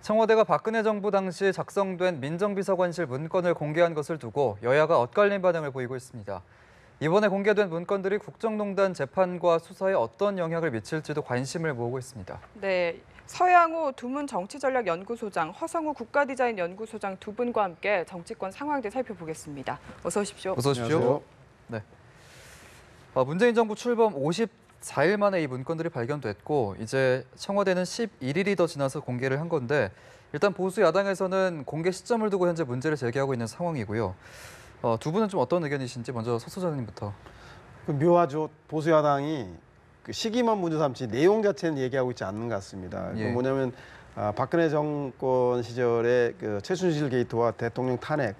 청와대가 박근혜 정부 당시 작성된 민정비서관실 문건을 공개한 것을 두고 여야가 엇갈린 반응을 보이고 있습니다. 이번에 공개된 문건들이 국정농단 재판과 수사에 어떤 영향을 미칠지도 관심을 모으고 있습니다. 네, 서양호 두문 정치전략연구소장, 허성우 국가디자인연구소장 두 분과 함께 정치권 상황들 살펴보겠습니다. 어서 오십시오. 어서 오십시오. 안녕하세요. 네. 문재인 정부 출범 54일 만에 이 문건들이 발견됐고 이제 청와대는 11일이 더 지나서 공개를 한 건데 일단 보수 야당에서는 공개 시점을 두고 현재 문제를 제기하고 있는 상황이고요. 두 분은 좀 어떤 의견이신지 먼저 서 소장님부터. 묘하죠. 보수 야당이 그 시기만 문제 삼지 내용 자체는 얘기하고 있지 않는 것 같습니다. 예. 뭐냐면 박근혜 정권 시절에 그 최순실 게이트와 대통령 탄핵,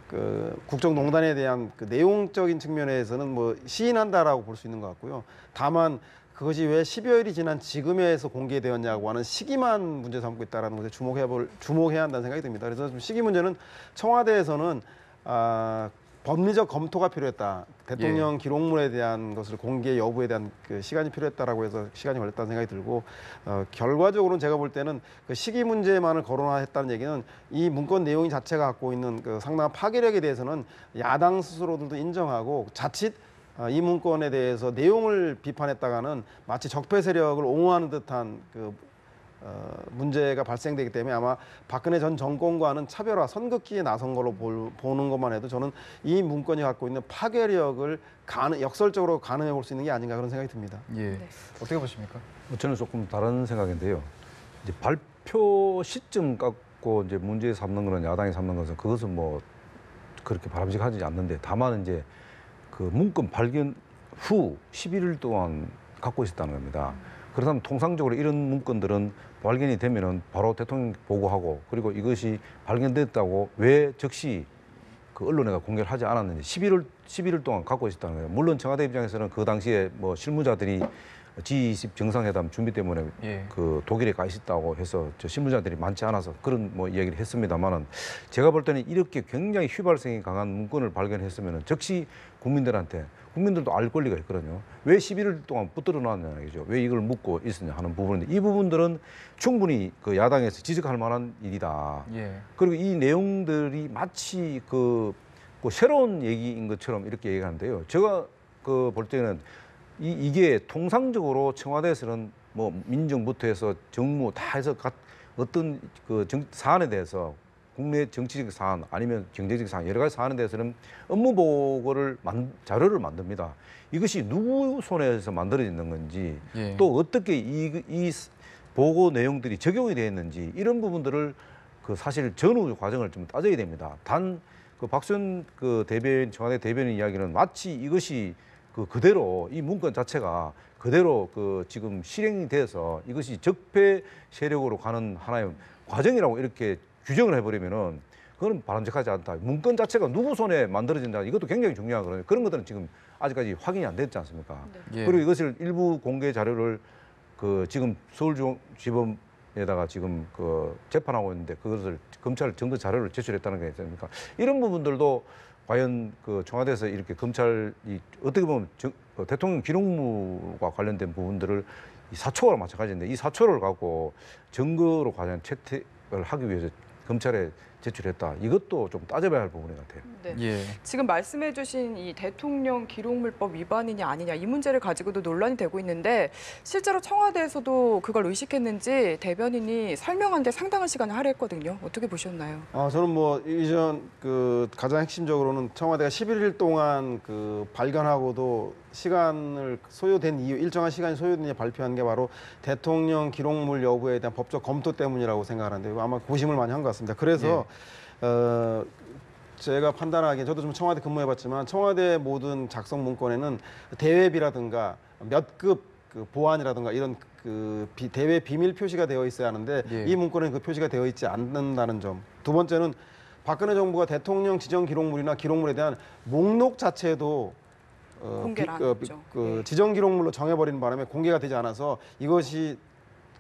그 국정농단에 대한 그 내용적인 측면에서는 뭐 시인한다라고 볼 수 있는 것 같고요. 다만 그것이 왜 10여일이 지난 지금에서 공개되었냐고 하는 시기만 문제 삼고 있다는 것에 주목해야 한다는 생각이 듭니다. 그래서 좀 시기 문제는 청와대에서는 법리적 검토가 필요했다. 대통령 기록물에 대한 것을 공개 여부에 대한 그 시간이 필요했다라고 해서 시간이 걸렸다는 생각이 들고 결과적으로는 제가 볼 때는 그 시기 문제만을 거론했다는 얘기는 이 문건 내용 자체가 갖고 있는 그 상당한 파괴력에 대해서는 야당 스스로들도 인정하고 자칫 이 문건에 대해서 내용을 비판했다가는 마치 적폐 세력을 옹호하는 듯한 그 문제가 발생되기 때문에 아마 박근혜 전 정권과는 차별화, 선긋기에 나선 걸로 보는 것만 해도 저는 이 문건이 갖고 있는 파괴력을 역설적으로 가늠해 볼 수 있는 게 아닌가 그런 생각이 듭니다. 예. 네. 어떻게 보십니까? 저는 조금 다른 생각인데요. 이제 발표 시점 갖고 이제 문제 삼는 거는 야당이 삼는 것은 그것은 뭐 그렇게 바람직하지 않는데 다만 이제 그 문건 발견 후 11일 동안 갖고 있었다는 겁니다. 그렇다면 통상적으로 이런 문건들은 발견이 되면은 바로 대통령 보고하고 그리고 이것이 발견됐다고 왜 즉시 그 언론에다 공개를 하지 않았는지 11일 동안 갖고 있었다는 거예요. 물론 청와대 입장에서는 그 당시에 뭐 실무자들이 G20 정상회담 준비 때문에 그 독일에 가 있었다고 해서 저 실무자들이 많지 않아서 그런 뭐 이야기를 했습니다만은 제가 볼 때는 이렇게 굉장히 휘발성이 강한 문건을 발견했으면은 즉시 국민들도 알 권리가 있거든요. 왜 11일 동안 붙들어 놨냐는 얘기죠. 왜 이걸 묻고 있었냐 하는 부분인데 이 부분들은 충분히 그 야당에서 지적할 만한 일이다. 예. 그리고 이 내용들이 마치 그 새로운 얘기인 것처럼 이렇게 얘기하는데요. 제가 그 볼 때는 이게 통상적으로 청와대에서는 뭐 민정부터 해서 정무 다 해서 어떤 그 사안에 대해서 국내 정치적 사안 아니면 경제적 사안 여러 가지 사안에 대해서는 업무 보고를 자료를 만듭니다. 이것이 누구 손에서 만들어지는 건지 또 어떻게 이 보고 내용들이 적용이 되어 있는지 이런 부분들을 그 사실 전후 과정을 좀 따져야 됩니다. 단 그 박수현 그 대변인 청와대 대변인 이야기는 마치 이것이 그대로 이 문건 자체가 그대로 그 지금 실행이 돼서 이것이 적폐 세력으로 가는 하나의 과정이라고 이렇게 규정을 해버리면은 그건 바람직하지 않다. 문건 자체가 누구 손에 만들어진다. 이것도 굉장히 중요하거든요. 그런 것들은 지금 아직까지 확인이 안 됐지 않습니까? 예. 그리고 이것을 일부 공개 자료를 그 지금 서울중앙지검에다가 지금 그 재판하고 있는데 그것을 검찰 증거 자료를 제출했다는 게 있습니까? 이런 부분들도 과연 그 청와대에서 이렇게 검찰이 어떻게 보면 대통령 기록물과 관련된 부분들을 이 사초와 마찬가지인데 이 사초를 갖고 증거로 과연 채택을 하기 위해서 검찰에 제출했다. 이것도 좀 따져봐야 할 부분 같아요. 네. 예. 지금 말씀해주신 이 대통령 기록물법 위반이냐 아니냐 이 문제를 가지고도 논란이 되고 있는데 실제로 청와대에서도 그걸 의식했는지 대변인이 설명하는데 상당한 시간을 할애했거든요. 어떻게 보셨나요? 저는 뭐 이전 그 가장 핵심적으로는 청와대가 11일 동안 그 발견하고도 시간을 소요된 이유, 일정한 시간이 소요된 이유 발표한 게 바로 대통령 기록물 여부에 대한 법적 검토 때문이라고 생각하는데 아마 고심을 많이 한 것 같습니다. 그래서 제가 판단하기에 저도 좀 청와대 근무해봤지만 청와대 모든 작성 문건에는 대외비라든가 몇 급 그 보안이라든가 이런 그 대외 비밀 표시가 되어 있어야 하는데 이 문건에는 그 표시가 되어 있지 않는다는 점. 두 번째는 박근혜 정부가 대통령 지정 기록물이나 기록물에 대한 목록 자체도 공개를 안 했죠. 지정 기록물로 정해버리는 바람에 공개가 되지 않아서 이것이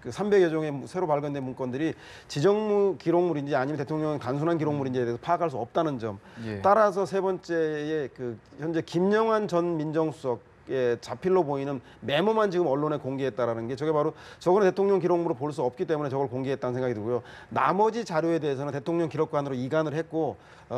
그 300여 종의 새로 발견된 문건들이 지정 기록물인지 아니면 대통령 단순한 기록물인지에 대해서 파악할 수 없다는 점. 따라서 세 번째에 그 현재 김영환 전 민정수석 자필로 보이는 메모만 지금 언론에 공개했다라는 게 저게 바로 저거는 대통령 기록물로 볼 수 없기 때문에 저걸 공개했다는 생각이 들고요. 나머지 자료에 대해서는 대통령 기록관으로 이관을 했고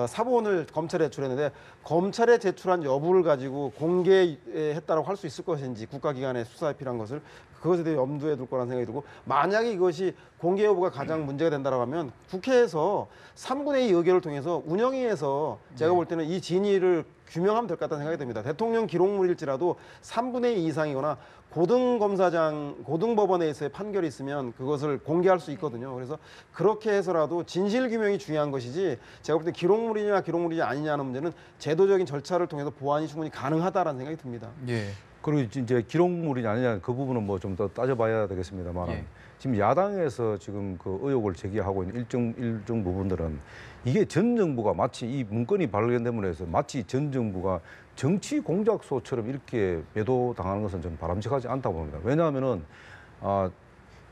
사본을 검찰에 제출했는데 검찰에 제출한 여부를 가지고 공개했다라고 할 수 있을 것인지 국가기관의 수사에 필요한 것을 그것에 대해 염두에 둘 거라는 생각이 들고 만약에 이것이 공개 여부가 가장 문제가 된다라고 하면 국회에서 3분의 2 의결을 통해서 운영위에서 제가 볼 때는 이 진위를 규명하면 될 것 같다는 생각이 듭니다. 대통령 기록물일지라도 3분의 2 이상이거나 고등검사장, 고등법원에서의 판결이 있으면 그것을 공개할 수 있거든요. 그래서 그렇게 해서라도 진실규명이 중요한 것이지 제가 볼 때 기록물이냐 아니냐는 문제는 제도적인 절차를 통해서 보완이 충분히 가능하다라는 생각이 듭니다. 예. 그리고 이제 기록물이냐 아니냐 그 부분은 뭐 좀 더 따져봐야 되겠습니다만 예. 지금 야당에서 지금 그 의혹을 제기하고 있는 일정 부분들은 이게 전 정부가 마치 이 문건이 발견됨으로 해서 마치 전 정부가 정치 공작소처럼 이렇게 매도당하는 것은 좀 바람직하지 않다고 봅니다. 왜냐하면은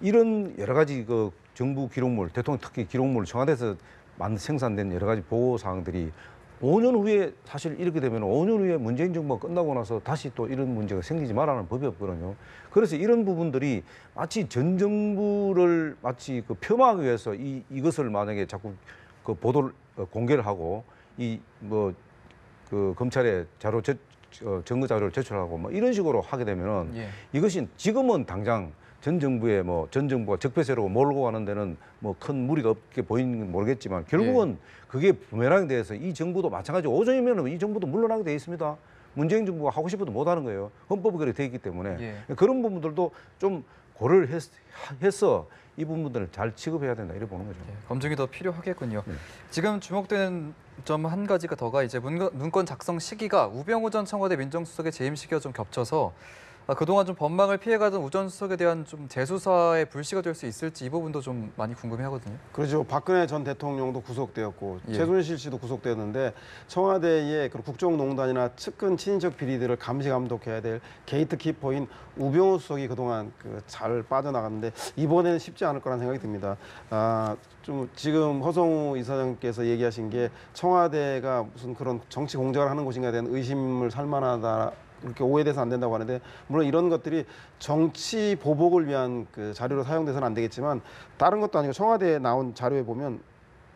이런 여러 가지 그 정부 기록물, 대통령 특히 기록물 청와대에서 생산된 여러 가지 보호 사항들이 5년 후에 사실 이렇게 되면 5년 후에 문재인 정부가 끝나고 나서 다시 또 이런 문제가 생기지 말라는 법이 없거든요. 그래서 이런 부분들이 마치 전 정부를 마치 그 폄하하기 위해서 이것을 만약에 자꾸 그 보도를 공개를 하고 그 검찰에 증거 자료를 제출하고 뭐 이런 식으로 하게 되면은 예. 이것이 지금은 당장 전 정부가 적폐세로 몰고 가는 데는 뭐 큰 무리가 없게 보이는 건 모르겠지만 결국은 그게 부메랑이 돼서 이 정부도 마찬가지로 5점이면 이 정부도 물러나게 돼 있습니다. 문재인 정부가 하고 싶어도 못 하는 거예요. 헌법이 그렇게 돼 있기 때문에 그런 부분들도 좀 고려를 해서 이 부분들을 잘 취급해야 된다 이렇게 보는 거죠. 검증이 더 필요하겠군요. 지금 주목되는 점 한 가지가 더가 이제 문건 작성 시기가 우병우 전 청와대 민정수석의 재임 시기와 좀 겹쳐서 그동안 좀 법망을 피해가던 우 전 수석에 대한 좀 재수사의 불씨가 될 수 있을지 이 부분도 좀 많이 궁금해하거든요. 그렇죠. 박근혜 전 대통령도 구속되었고 예. 최순실 씨도 구속되었는데 청와대의 국정농단이나 측근 친인척 비리들을 감시 감독해야 될 게이트키퍼인 우병우 수석이 그동안 잘 빠져나갔는데 이번에는 쉽지 않을 거라는 생각이 듭니다. 좀 지금 허성우 이사장께서 얘기하신 게 청와대가 무슨 그런 정치 공작을 하는 곳인가에 대한 의심을 살 만하다. 이렇게 오해돼서 안 된다고 하는데 물론 이런 것들이 정치 보복을 위한 자료로 사용돼서는 안 되겠지만 다른 것도 아니고 청와대에 나온 자료에 보면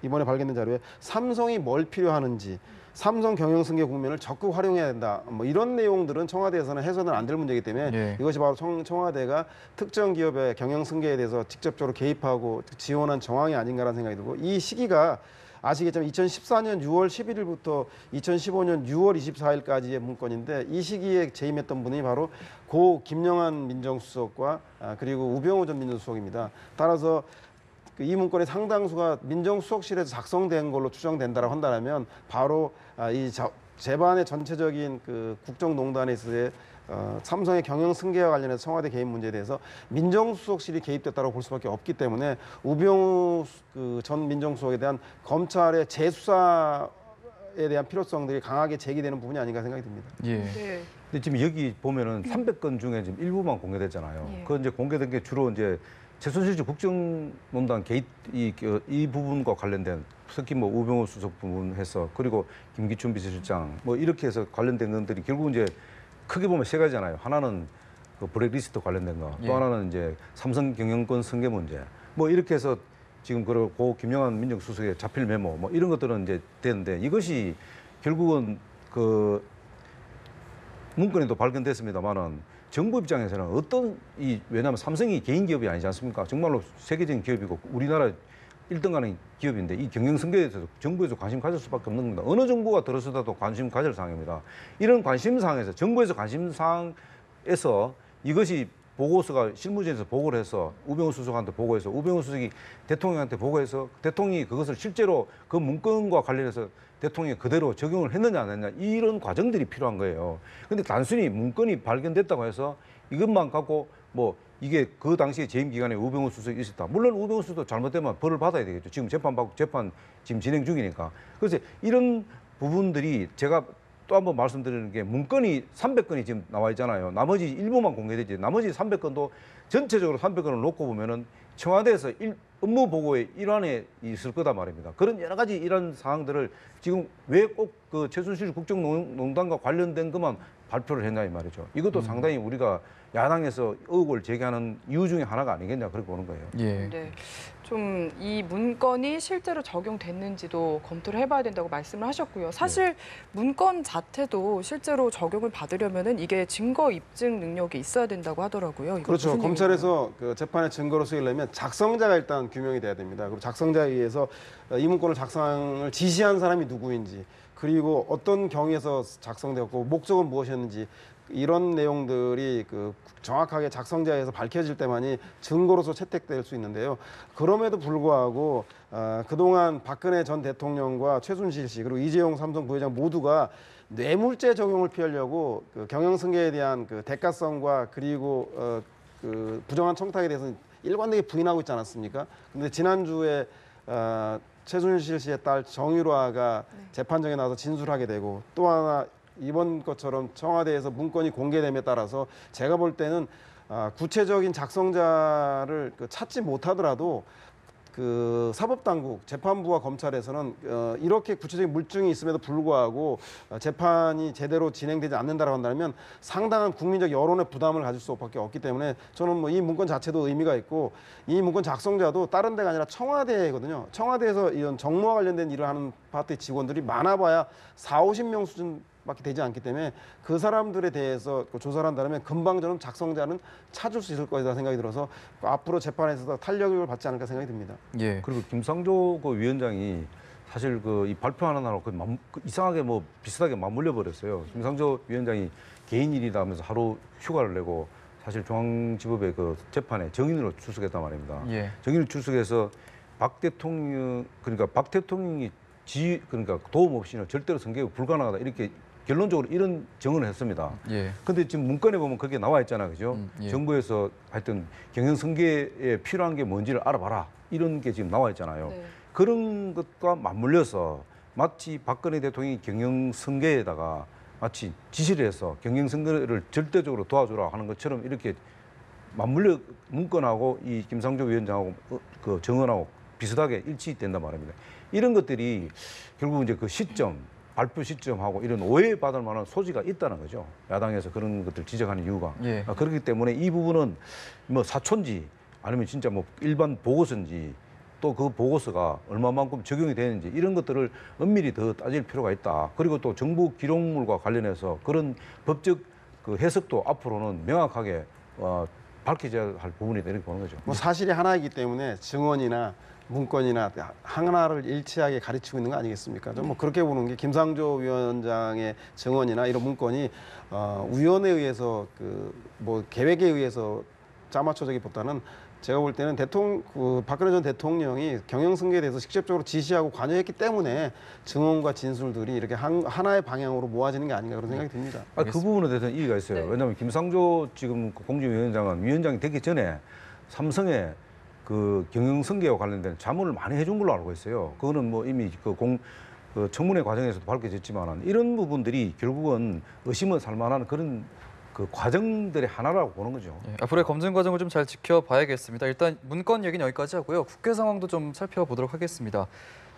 이번에 발견된 자료에 삼성이 뭘 필요하는지 삼성 경영승계 국면을 적극 활용해야 된다. 뭐 이런 내용들은 청와대에서는 해서는 안 될 문제이기 때문에 이것이 바로 청와대가 특정 기업의 경영승계에 대해서 직접적으로 개입하고 지원한 정황이 아닌가라는 생각이 들고 이 시기가 아시겠지만 2014년 6월 11일부터 2015년 6월 24일까지의 문건인데 이 시기에 재임했던 분이 바로 고 김영한 민정수석과 그리고 우병우 전 민정수석입니다. 따라서 이 문건의 상당수가 민정수석실에서 작성된 걸로 추정된다라고 한다면 바로 이 재반의 전체적인 국정농단에서의 삼성의 경영 승계와 관련해서 청와대 개입 문제에 대해서 민정수석실이 개입됐다고 볼 수밖에 없기 때문에 우병우 전 민정수석에 대한 검찰의 재수사에 대한 필요성들이 강하게 제기되는 부분이 아닌가 생각이 듭니다. 예. 네. 근데 지금 여기 보면은 300건 중에 지금 일부만 공개됐잖아요. 예. 그 이제 공개된 게 주로 이제 최순실 씨 국정농단 게이트 이 부분과 관련된 특히 뭐 우병우 수석 부분 해서 그리고 김기춘 비서실장 뭐 이렇게 해서 관련된 것들이 결국 이제 크게 보면 세 가지잖아요. 하나는 그 블랙리스트 관련된 거, 또 하나는 이제 삼성 경영권 승계 문제. 뭐 이렇게 해서 지금 고 김영한 민정수석의 자필 메모 뭐 이런 것들은 이제 되는데 이것이 결국은 그 문건에도 발견됐습니다만은 정부 입장에서는 왜냐하면 삼성이 개인 기업이 아니지 않습니까? 정말로 세계적인 기업이고 우리나라 1등 가는 기업인데 이 경영 승계에 대해서 정부에서 관심 가질 수밖에 없는 겁니다. 어느 정부가 들어서도 관심 가질 사항입니다. 이런 관심 사항에서 정부에서 관심 사항에서 이것이 보고서가 실무진에서 보고를 해서 우병우 수석한테 보고해서 우병우 수석이 대통령한테 보고해서 대통령이 그것을 실제로 그 문건과 관련해서 대통령이 그대로 적용을 했느냐 안 했느냐 이런 과정들이 필요한 거예요. 근데 단순히 문건이 발견됐다고 해서 이것만 갖고 뭐 이게 그 당시에 재임 기간에 우병우 수석이 있었다. 물론 우병우 수석도 잘못되면 벌을 받아야 되겠죠. 지금 재판 지금 진행 중이니까. 그래서 이런 부분들이 제가 또 한 번 말씀드리는 게 문건이 300건이 지금 나와 있잖아요. 나머지 일부만 공개되지. 나머지 300건도 전체적으로 300건을 놓고 보면은 청와대에서 업무 보고의 일환에 있을 거다 말입니다. 그런 여러 가지 이런 사항들을 지금 왜 꼭 그 최순실 국정농단과 관련된 것만 발표를 했냐 이 말이죠. 이것도 상당히 우리가 야당에서 의혹을 제기하는 이유 중에 하나가 아니겠냐 그렇게 보는 거예요. 예. 네. 좀 이 문건이 실제로 적용됐는지도 검토를 해봐야 된다고 말씀을 하셨고요. 사실 문건 자체도 실제로 적용을 받으려면은 이게 증거 입증 능력이 있어야 된다고 하더라고요. 이거 그렇죠. 무슨 검찰에서 그 재판의 증거로 쓰이려면 작성자가 일단 규명이 돼야 됩니다. 그리고 작성자에 의해서 이 문건을 작성을 지시한 사람이 누구인지, 그리고 어떤 경위에서 작성되었고 목적은 무엇이었는지, 이런 내용들이 그 정확하게 작성자에서 밝혀질 때만이 증거로서 채택될 수 있는데요. 그럼에도 불구하고 그동안 박근혜 전 대통령과 최순실 씨 그리고 이재용 삼성 부회장 모두가 뇌물죄 적용을 피하려고 그 경영승계에 대한 그 대가성과 그리고 그 부정한 청탁에 대해서는 일관되게 부인하고 있지 않았습니까? 근데 지난주에 최순실 씨의 딸 정유라가 재판정에 나와서 진술하게 되고, 또 하나 이번 것처럼 청와대에서 문건이 공개됨에 따라서 제가 볼 때는 구체적인 작성자를 찾지 못하더라도 그 사법당국, 재판부와 검찰에서는 이렇게 구체적인 물증이 있음에도 불구하고 재판이 제대로 진행되지 않는다고 한다면 상당한 국민적 여론의 부담을 가질 수밖에 없기 때문에 저는 뭐 이 문건 자체도 의미가 있고, 이 문건 작성자도 다른 데가 아니라 청와대거든요. 청와대에서 이런 정무와 관련된 일을 하는 파트의 직원들이 많아봐야 40~50명 수준 밖에 되지 않기 때문에 그 사람들에 대해서 조사를 한다면 금방 저는 작성자는 찾을 수 있을 것이다 생각이 들어서 앞으로 재판에서도 탄력을 받지 않을까 생각이 듭니다. 예. 그리고 김상조 그 위원장이 사실 그 이 발표하는 날하고 이상하게 뭐 비슷하게 맞물려 버렸어요. 김상조 위원장이 개인 일이다 하면서 하루 휴가를 내고 사실 중앙지법의 그 재판에 정인으로 출석했단 말입니다. 예. 정인으로 출석해서 박 대통령이 그러니까 도움 없이는 절대로 성계가 불가능하다 이렇게 결론적으로 이런 증언을 했습니다. 예. 근데 지금 문건에 보면 그게 나와 있잖아요. 그죠? 예. 정부에서 하여튼 경영승계에 필요한 게 뭔지를 알아봐라. 이런 게 지금 나와 있잖아요. 네. 그런 것과 맞물려서 마치 박근혜 대통령이 경영승계에다가 마치 지시를 해서 경영승계를 절대적으로 도와주라 하는 것처럼 이렇게 맞물려 문건하고 이 김상조 위원장하고 그 증언하고 비슷하게 일치된단 말입니다. 이런 것들이 결국 이제 그 시점, 발표 시점하고 이런 오해받을 만한 소지가 있다는 거죠. 야당에서 그런 것들 지적하는 이유가. 예. 그렇기 때문에 이 부분은 뭐 사초인지 아니면 진짜 뭐 일반 보고서인지 또 그 보고서가 얼마만큼 적용이 되는지 이런 것들을 엄밀히 더 따질 필요가 있다. 그리고 또 정부 기록물과 관련해서 그런 법적 그 해석도 앞으로는 명확하게 밝혀져야 할 부분이다 이렇게 보는 거죠. 뭐 사실이 하나이기 때문에 증언이나 문건이나 하나를 일치하게 가르치고 있는 거 아니겠습니까? 좀 뭐 그렇게 보는 게 김상조 위원장의 증언이나 이런 문건이 우연에 의해서 그 뭐 계획에 의해서 짜맞춰지기보다는 제가 볼 때는 박근혜 전 대통령이 경영승계에 대해서 직접적으로 지시하고 관여했기 때문에 증언과 진술들이 이렇게 하나의 방향으로 모아지는 게 아닌가 그런 생각이 듭니다. 그 부분에 대해서는 이의가 있어요. 네. 왜냐하면 김상조 지금 공직위원장은 위원장이 되기 전에 삼성에 그 경영승계와 관련된 자문을 많이 해준 걸로 알고 있어요. 그거는 뭐 이미 그 청문회 과정에서도 밝혀졌지만은 이런 부분들이 결국은 의심을 살 만한 그런 그 과정들의 하나라고 보는 거죠. 예, 앞으로의 검증 과정을 좀 잘 지켜봐야겠습니다. 일단 문건 얘기는 여기까지 하고요. 국회 상황도 좀 살펴보도록 하겠습니다.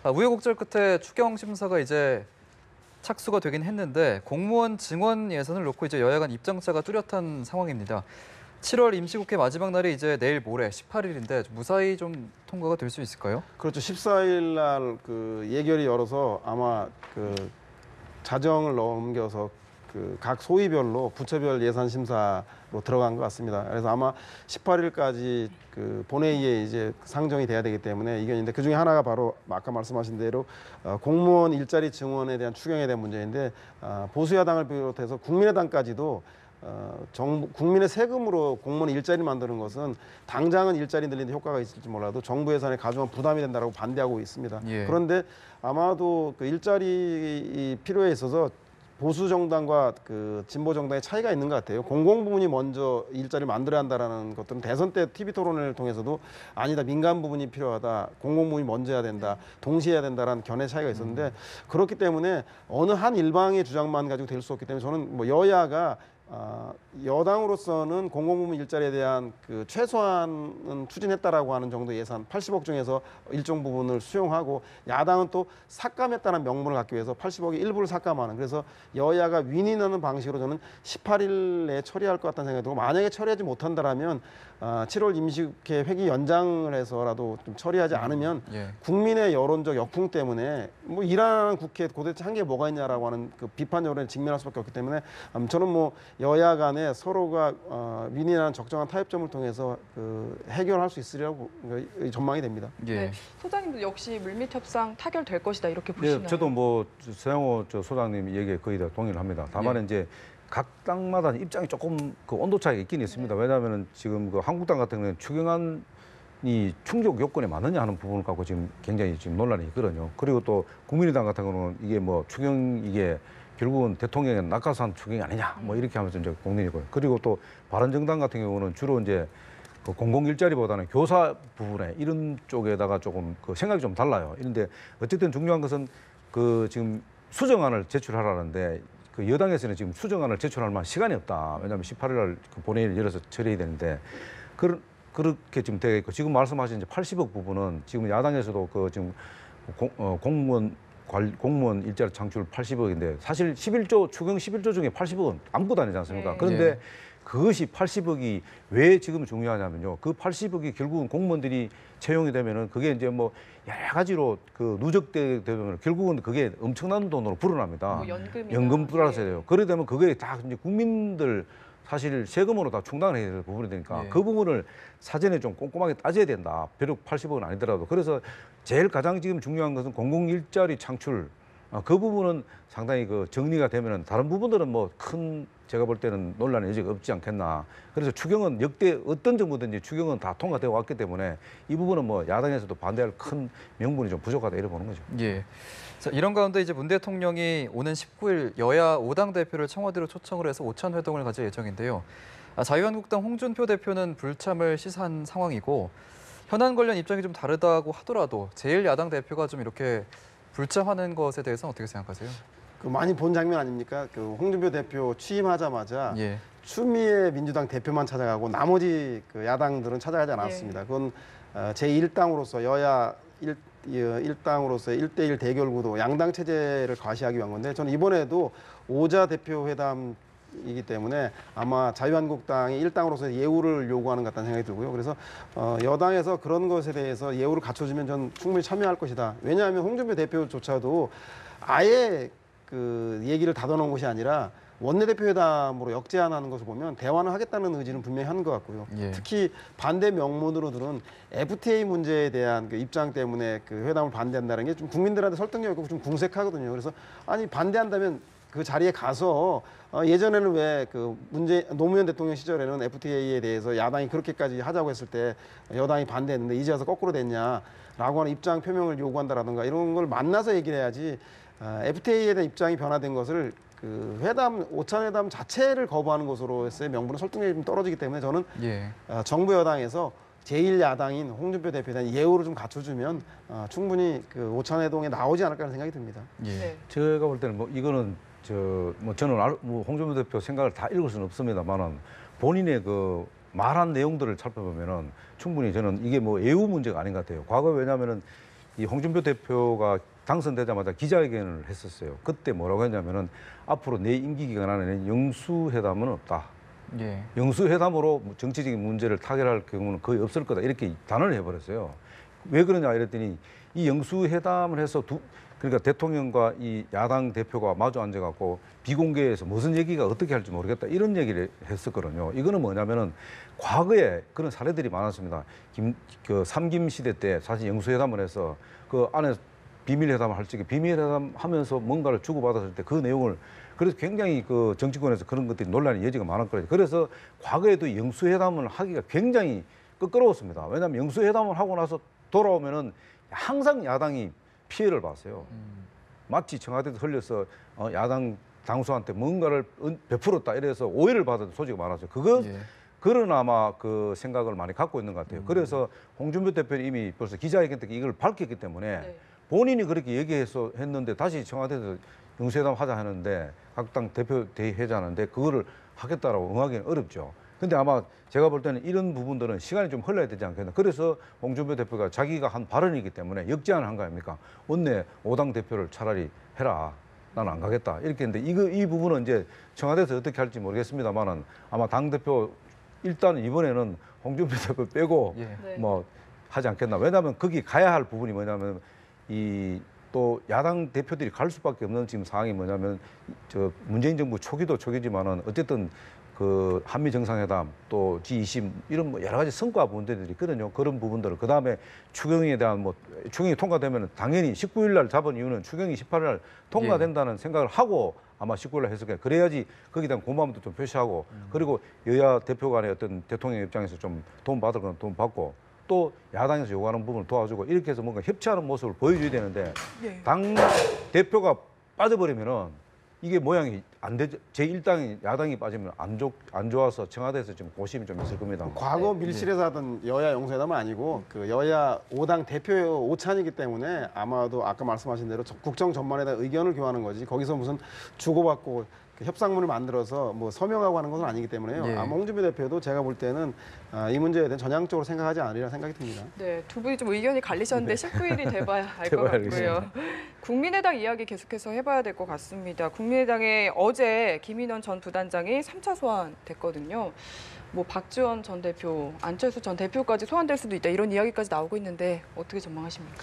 우여곡절 끝에 추경 심사가 이제 착수가 되긴 했는데 공무원 증원 예산을 놓고 이제 여야 간 입장차가 뚜렷한 상황입니다. 7월 임시국회 마지막 날이 이제 내일 모레 18일인데 무사히 좀 통과가 될 수 있을까요? 그렇죠. 14일 날 그 예결위 열어서 아마 그 자정을 넘겨서 그 각 소위별로 부처별 예산 심사로 들어간 것 같습니다. 그래서 아마 18일까지 그 본회의에 이제 상정이 돼야 되기 때문에 이견인데 그 중에 하나가 바로 아까 말씀하신 대로 공무원 일자리 증원에 대한 추경에 대한 문제인데 보수 야당을 비롯해서 국민의당까지도 국민의 세금으로 공무원 일자리 만드는 것은 당장은 일자리 늘리는 데 효과가 있을지 몰라도 정부 예산에 가중한 부담이 된다고 반대하고 있습니다. 예. 그런데 아마도 그 일자리 필요에 있어서 보수 정당과 그 진보 정당의 차이가 있는 것 같아요. 공공 부문이 먼저 일자리를 만들어야 한다라는 것들은 대선 때 TV 토론을 통해서도 아니다, 민간 부분이 필요하다, 공공 부문이 먼저 해야 된다, 동시에 해야 된다라는 견해 차이가 있었는데 그렇기 때문에 어느 한 일방의 주장만 가지고 될 수 없기 때문에 저는 뭐 여야가 여당으로서는 공공부문 일자리에 대한 그 최소한은 추진했다라고 하는 정도 예산 80억 중에서 일정 부분을 수용하고 야당은 또 삭감했다는 명분을 갖기 위해서 80억의 일부를 삭감하는 그래서 여야가 윈윈하는 방식으로 저는 18일 내에 처리할 것 같다는 생각이 들고 만약에 처리하지 못한다라면 7월 임시국회 회기 연장을 해서라도 좀 처리하지 않으면 예. 국민의 여론적 역풍 때문에 뭐 일하는 국회 도대체 한 게 뭐가 있냐라고 하는 그 비판 여론에 직면할 수밖에 없기 때문에 저는 뭐 여야 간에 서로가 윈윈한 적정한 타협점을 통해서 그 해결할 수 있으리라고 전망이 됩니다. 예. 네. 소장님도 역시 물밑 협상 타결될 것이다 이렇게 네, 보시나요? 저도 뭐 서영호 소장님 얘기에 거의 다 동의를 합니다. 다만 예. 이제 각 당마다 입장이 조금 그 온도 차이가 있긴 있습니다. 왜냐하면 지금 그 한국당 같은 경우는 추경안이 충족 요건에 맞느냐 하는 부분을 갖고 지금 굉장히 지금 논란이 있거든요. 그리고 또 국민의당 같은 경우는 이게 뭐 추경 이게 결국은 대통령의 낙하산 추경이 아니냐 뭐 이렇게 하면서 이제 공론이고요. 그리고 또 바른정당 같은 경우는 주로 이제 그 공공 일자리보다는 교사 부분에 이런 쪽에다가 조금 그 생각이 좀 달라요. 이런데 어쨌든 중요한 것은 그 지금 수정안을 제출하라는데 그 여당에서는 지금 수정안을 제출할 만한 시간이 없다. 왜냐하면 18일 날 그 본회의를 열어서 처리해야 되는데 그렇게 지금 되어 있고 지금 말씀하신 이제 80억 부분은 지금 야당에서도 그 지금 공무원 일자리 창출 80억인데 사실 11조 추경 11조 중에 80억은 아무것도 아니지 않습니까? 네. 그런데 예. 그것이 80억이 왜 지금 중요하냐면요. 그 80억이 결국은 공무원들이 채용이 되면은 그게 이제 뭐 여러 가지로 그 누적되면 결국은 그게 엄청난 돈으로 불어납니다. 뭐 연금이나 연금 플러스 예. 돼요. 그러게 되면 그게 다 이제 국민들 사실 세금으로 다 충당을 해야 될 부분이 되니까 예. 그 부분을 사전에 좀 꼼꼼하게 따져야 된다. 비록 80억은 아니더라도. 그래서 제일 가장 지금 중요한 것은 공공 일자리 창출. 그 부분은 상당히 그 정리가 되면은 다른 부분들은 뭐 큰 제가 볼 때는 논란의 여지가 없지 않겠나. 그래서 추경은 역대 어떤 정부든지 추경은 다 통과되어 왔기 때문에 이 부분은 뭐 야당에서도 반대할 큰 명분이 좀 부족하다 이렇게 보는 거죠. 예. 자, 이런 가운데 이제 문 대통령이 오는 19일 여야 5당 대표를 청와대로 초청을 해서 오찬 회동을 가질 예정인데요. 자유한국당 홍준표 대표는 불참을 시사한 상황이고 현안 관련 입장이 좀 다르다고 하더라도 제1야당 대표가 좀 이렇게 불참하는 것에 대해서는 어떻게 생각하세요? 그 많이 본 장면 아닙니까? 그 홍준표 대표 취임하자마자 예. 추미애 민주당 대표만 찾아가고 나머지 그 야당들은 찾아가지 않았습니다. 그건 제1당으로서 여야 1당으로서의 1대1 대결 구도, 양당 체제를 과시하기 위한 건데 저는 이번에도 오자 대표 회담이기 때문에 아마 자유한국당이 1당으로서 예우를 요구하는 것 같다는 생각이 들고요. 그래서 여당에서 그런 것에 대해서 예우를 갖춰주면 전 충분히 참여할 것이다. 왜냐하면 홍준표 대표조차도 아예 그 얘기를 닫아놓은 것이 아니라 원내대표 회담으로 역제안하는 것을 보면 대화는 하겠다는 의지는 분명히 하는 것 같고요. 예. 특히 반대 명문으로들은 FTA 문제에 대한 그 입장 때문에 그 회담을 반대한다는 게 좀 국민들한테 설득력 있고 좀 궁색하거든요. 그래서 아니 반대한다면 그 자리에 가서 예전에는 왜 그 노무현 대통령 시절에는 FTA에 대해서 야당이 그렇게까지 하자고 했을 때 여당이 반대했는데 이제 와서 거꾸로 됐냐라고 하는 입장 표명을 요구한다라든가 이런 걸 만나서 얘기를 해야지 FTA에 대한 입장이 변화된 것을 그 오찬 회담 자체를 거부하는 것으로서의 명분은 설득력이 좀 떨어지기 때문에 저는 예. 정부 여당에서 제1야당인 홍준표 대표에 대한 예우를 좀 갖춰주면 충분히 그 오찬 회동에 나오지 않을까 하는 생각이 듭니다. 예. 네. 제가 볼 때는 뭐 이거는 저는 뭐 홍준표 대표 생각을 다 읽을 수는 없습니다만은 본인의 그 말한 내용들을 살펴보면은 충분히 저는 이게 뭐 예우 문제가 아닌 것 같아요. 과거에 왜냐하면은 이 홍준표 대표가 당선되자마자 기자회견을 했었어요. 그때 뭐라고 했냐면은 앞으로 내 임기 기간 안에는 영수회담은 없다. 예. 영수회담으로 정치적인 문제를 타결할 경우는 거의 없을 거다. 이렇게 단언을 해버렸어요. 왜 그러냐 이랬더니 이 영수회담을 해서 그러니까 대통령과 이 야당 대표가 마주 앉아갖고 비공개에서 무슨 얘기가 어떻게 할지 모르겠다 이런 얘기를 했었거든요. 이거는 뭐냐면은 과거에 그런 사례들이 많았습니다. 그 삼김 시대 때 사실 영수회담을 해서 그 안에 비밀회담을 할 적에 비밀회담 하면서 뭔가를 주고받았을 때 그 내용을 그래서 굉장히 그 정치권에서 그런 것들이 논란의 여지가 많았거든요. 그래서 과거에도 영수회담을 하기가 굉장히 껄끄러웠습니다. 왜냐하면 영수회담을 하고 나서 돌아오면은 항상 야당이 피해를 봤어요. 마치 청와대에서 흘려서 야당 당수한테 뭔가를 베풀었다 이래서 오해를 받은 소지가 많았어요. 예. 그런 아마 그 생각을 많이 갖고 있는 것 같아요. 그래서 홍준표 대표는 이미 벌써 기자회견 때 이걸 밝혔기 때문에 네. 본인이 그렇게 했는데 다시 청와대에서 영수회담 하자 하는데 각 당 대표 대회자 하는데 그거를 하겠다라고 응하기는 어렵죠. 근데 아마 제가 볼 때는 이런 부분들은 시간이 좀 흘러야 되지 않겠나. 그래서 홍준표 대표가 자기가 한 발언이기 때문에 역제안을 한 거 아닙니까? 원내 5당 대표를 차라리 해라. 나는 안 가겠다. 이렇게 했는데 이 부분은 이제 청와대에서 어떻게 할지 모르겠습니다만은 아마 당대표 일단 이번에는 홍준표 대표 빼고 예. 네. 뭐 하지 않겠나. 왜냐하면 거기 가야 할 부분이 뭐냐면 이 또 야당 대표들이 갈 수밖에 없는 지금 상황이 뭐냐면 저 문재인 정부 초기도 초기지만은 어쨌든 그 한미 정상회담 또 G20 이런 뭐 여러 가지 성과 부분들이 있거든요. 그런 부분들을 그 다음에 추경에 대한 뭐 추경이 통과되면 당연히 19일 날 잡은 이유는 추경이 18일 날 통과된다는 생각을 하고 아마 19일 날 했을 거예요. 그래야지 거기에 대한 고마움도 좀 표시하고 그리고 여야 대표 간의 어떤 대통령 입장에서 좀 도움 받을 건 도움 받고 또 야당에서 요구하는 부분을 도와주고 이렇게 해서 뭔가 협치하는 모습을 보여줘야 되는데 예. 당 대표가 빠져버리면은 이게 모양이 안 되죠. 제1당이 야당이 빠지면 안 좋아서 청와대에서 지금 고심이 좀 있을 겁니다. 과거 밀실에서 하던 여야 영수회담은 아니고 그 여야 5당 대표 오찬이기 때문에 아마도 아까 말씀하신 대로 국정 전반에 대한 의견을 교환하는 거지 거기서 무슨 주고받고 그 협상문을 만들어서 뭐 서명하고 하는 것은 아니기 때문에요. 예. 아마 홍준표 대표도 제가 볼 때는 이 문제에 대한 전향적으로 생각하지 않으리라 생각이 듭니다. 네, 두 분이 좀 의견이 갈리셨는데 19일이 돼봐야 알 것 돼봐야 같고요. 국민의당 이야기 계속해서 해봐야 될 것 같습니다. 국민의당에 어제 김인원 전 부단장이 3차 소환됐거든요. 뭐 박지원 전 대표, 안철수 전 대표까지 소환될 수도 있다 이런 이야기까지 나오고 있는데 어떻게 전망하십니까?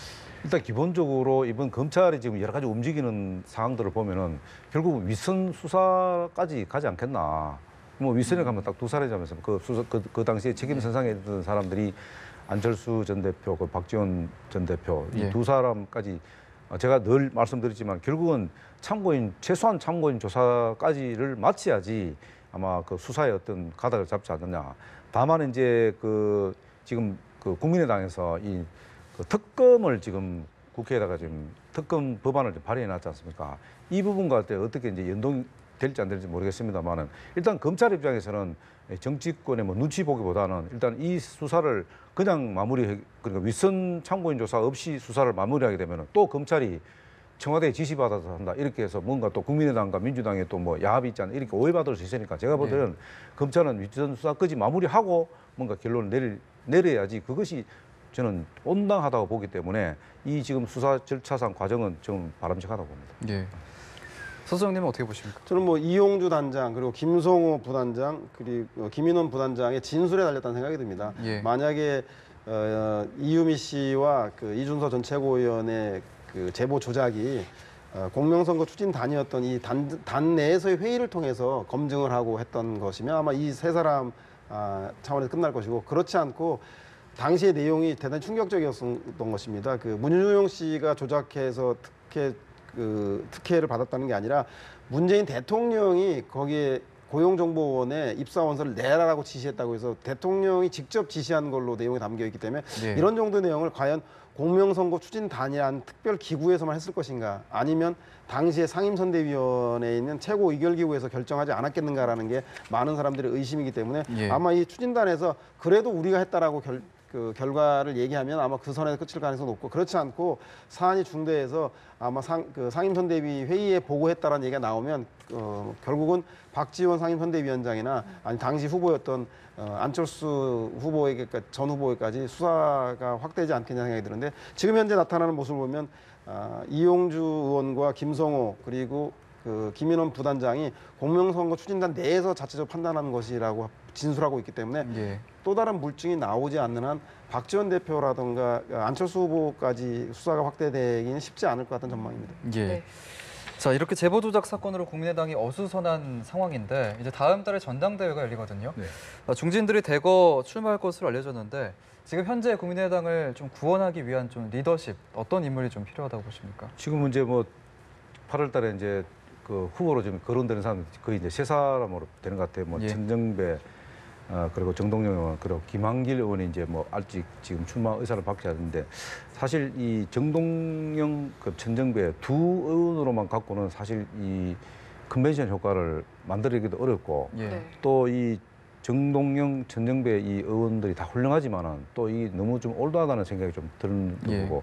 일단 기본적으로 이번 검찰이 지금 여러 가지 움직이는 상황들을 보면은 결국 윗선 수사까지 가지 않겠나. 뭐 윗선에 가면 딱 두 사람이자면서 그 수사 그 당시에 책임 선상에 있던 사람들이 안철수 전 대표, 그 박지원 전 대표 이 예. 두 사람까지 제가 늘 말씀드렸지만 결국은 참고인 최소한 참고인 조사까지를 마쳐야지 아마 그 수사의 어떤 가닥을 잡지 않느냐. 다만 이제 그 지금 그 국민의당에서 이 그 특검을 지금 국회에다가 지금 특검 법안을 좀 발의해놨지 않습니까? 이 부분과 어떻게 이제 연동될지 안 될지 모르겠습니다만은 일단 검찰 입장에서는 정치권의 뭐 눈치 보기보다는 일단 이 수사를 그냥 그러니까 윗선 참고인 조사 없이 수사를 마무리하게 되면은 또 검찰이 청와대에 지시받아서 한다 이렇게 해서 뭔가 또 국민의당과 민주당에 또 뭐 야합이 있지 않나 이렇게 오해받을 수 있으니까 제가 볼 때는 검찰은 윗선 수사까지 마무리하고 뭔가 결론을 내려야지 그것이 저는 온당하다고 보기 때문에 이 지금 수사 절차상 과정은 좀 바람직하다고 봅니다. 예. 서수장님은 어떻게 보십니까? 저는 뭐 이용주 단장 그리고 김성호 부단장 그리고 김인원 부단장의 진술에 달렸다는 생각이 듭니다. 예. 만약에 이유미 씨와 그 이준서 전 최고위원의 그 제보 조작이 공명선거 추진단이었던 이 단 내에서의 회의를 통해서 검증을 하고 했던 것이면 아마 이 세 사람 차원에서 끝날 것이고 그렇지 않고 당시의 내용이 대단히 충격적이었던 것입니다. 그 문유용 씨가 조작해서 특혜를 받았다는 게 아니라 문재인 대통령이 거기에 고용정보원에 입사원서를 내라라고 지시했다고 해서 대통령이 직접 지시한 걸로 내용이 담겨 있기 때문에 예. 이런 정도의 내용을 과연 공명선거 추진단이라는 특별 기구에서만 했을 것인가 아니면 당시에 상임선대위원회에 있는 최고 의결기구에서 결정하지 않았겠는가라는 게 많은 사람들의 의심이기 때문에 예. 아마 이 추진단에서 그래도 우리가 했다라고 그 결과를 얘기하면 아마 그 선에서 끝일 가능성이 높고 그렇지 않고 사안이 중대해서 아마 상임선대위 회의에 보고했다라는 얘기가 나오면 결국은 박지원 상임선대위원장이나 아니 당시 후보였던 안철수 후보에게 전 후보에까지 수사가 확대되지 않겠냐 생각이 드는데 지금 현재 나타나는 모습을 보면 이용주 의원과 김성호 그리고 그 김인원 부단장이 공명선거 추진단 내에서 자체적으로 판단하는 것이라고 진술하고 있기 때문에 예. 또 다른 물증이 나오지 않는 한 박지원 대표라든가 안철수 후보까지 수사가 확대되기는 쉽지 않을 것 같은 전망입니다. 예. 네. 자, 이렇게 제보 조작 사건으로 국민의당이 어수선한 상황인데 이제 다음 달에 전당대회가 열리거든요. 네. 중진들이 대거 출마할 것으로 알려졌는데 지금 현재 국민의당을 좀 구원하기 위한 좀 리더십 어떤 인물이 좀 필요하다고 보십니까? 지금 이제 뭐 8월달에 이제 그 후보로 지금 거론되는 사람 거의 이제 세 사람으로 되는 것 같아요. 뭐 예. 천정배 그리고 정동영 의원 그리고 김한길 의원이 이제 뭐 아직 지금 출마 의사를 밝히지 않는데 사실 이 정동영 그 천정배 두 의원으로만 갖고는 사실 이 컨벤션 효과를 만들기도 어렵고 예. 네. 또 이 정동영, 천정배 이 의원들이 다 훌륭하지만은 또 이 너무 좀 올드하다는 생각이 좀 드는 예. 거고.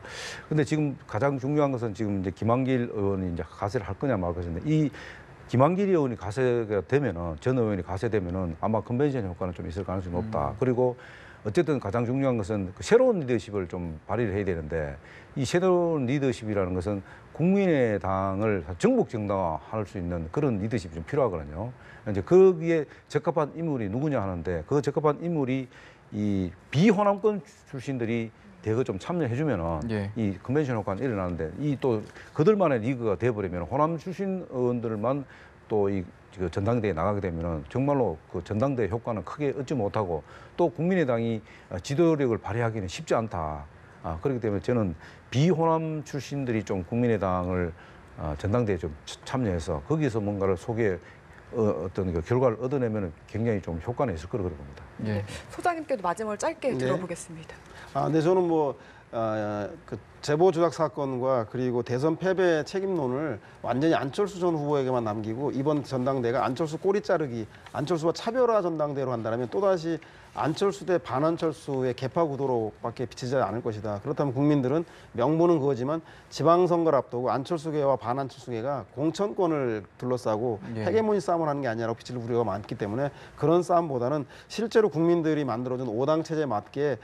근데 지금 가장 중요한 것은 지금 이제 김한길 의원이 이제 가세를 할 거냐 말 것인데 이 김한길 의원이 가세가 되면은 전 의원이 가세되면은 아마 컨벤션 효과는 좀 있을 가능성이 높다. 그리고 어쨌든 가장 중요한 것은 그 새로운 리더십을 좀 발휘를 해야 되는데 이 새로운 리더십이라는 것은 국민의당을 정복 정당화할 수 있는 그런 리더십이 좀 필요하거든요. 이제 거기에 적합한 인물이 누구냐 하는데 그 적합한 인물이 이 비호남권 출신들이 대거 좀 참여해주면은 예. 이 컨벤션 효과는 일어나는데 이 또 그들만의 리그가 돼버리면 호남 출신 의원들만 또 이 전당대회에 나가게 되면은 정말로 그 전당대회 효과는 크게 얻지 못하고 또 국민의당이 지도력을 발휘하기는 쉽지 않다. 그렇기 때문에 저는 비호남 출신들이 좀 국민의당을 전당대회에 좀 참여해서 거기서 뭔가를 어떤 그 결과를 얻어내면 굉장히 좀 효과는 있을 거라고 봅니다. 예. 소장님께도 마지막으로 짧게 네. 들어보겠습니다. 근데 저는 그 제보 조작 사건과 그리고 대선 패배 책임론을 완전히 안철수 전 후보에게만 남기고 이번 전당대회가 안철수 꼬리 자르기, 안철수와 차별화 전당대회로 한다면 또다시 안철수 대 반안철수의 개파 구도로밖에 비치지 않을 것이다. 그렇다면 국민들은 명분은 그거지만 지방선거를 앞두고 안철수계와 반안철수계가 공천권을 둘러싸고 예. 헤게모니 싸움을 하는 게 아니라고 비칠 우려가 많기 때문에 그런 싸움보다는 실제로 국민들이 만들어준 5당 체제에 맞게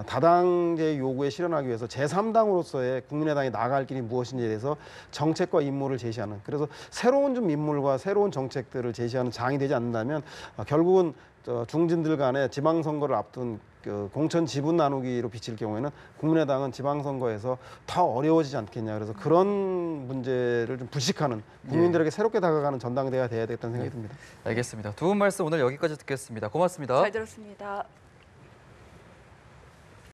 다당제 요구에 실현하기 위해서 제3당으로서의 국민의당이 나아갈 길이 무엇인지에 대해서 정책과 임무를 제시하는, 그래서 새로운 좀 인물과 새로운 정책들을 제시하는 장이 되지 않는다면 결국은 중진들 간에 지방선거를 앞둔 그 공천 지분 나누기로 비칠 경우에는 국민의당은 지방선거에서 더 어려워지지 않겠냐. 그래서 그런 문제를 좀 불식하는 국민들에게 새롭게 다가가는 전당대회가 돼야 되겠다는 생각이 듭니다. 알겠습니다. 두 분 말씀 오늘 여기까지 듣겠습니다. 고맙습니다. 잘 들었습니다.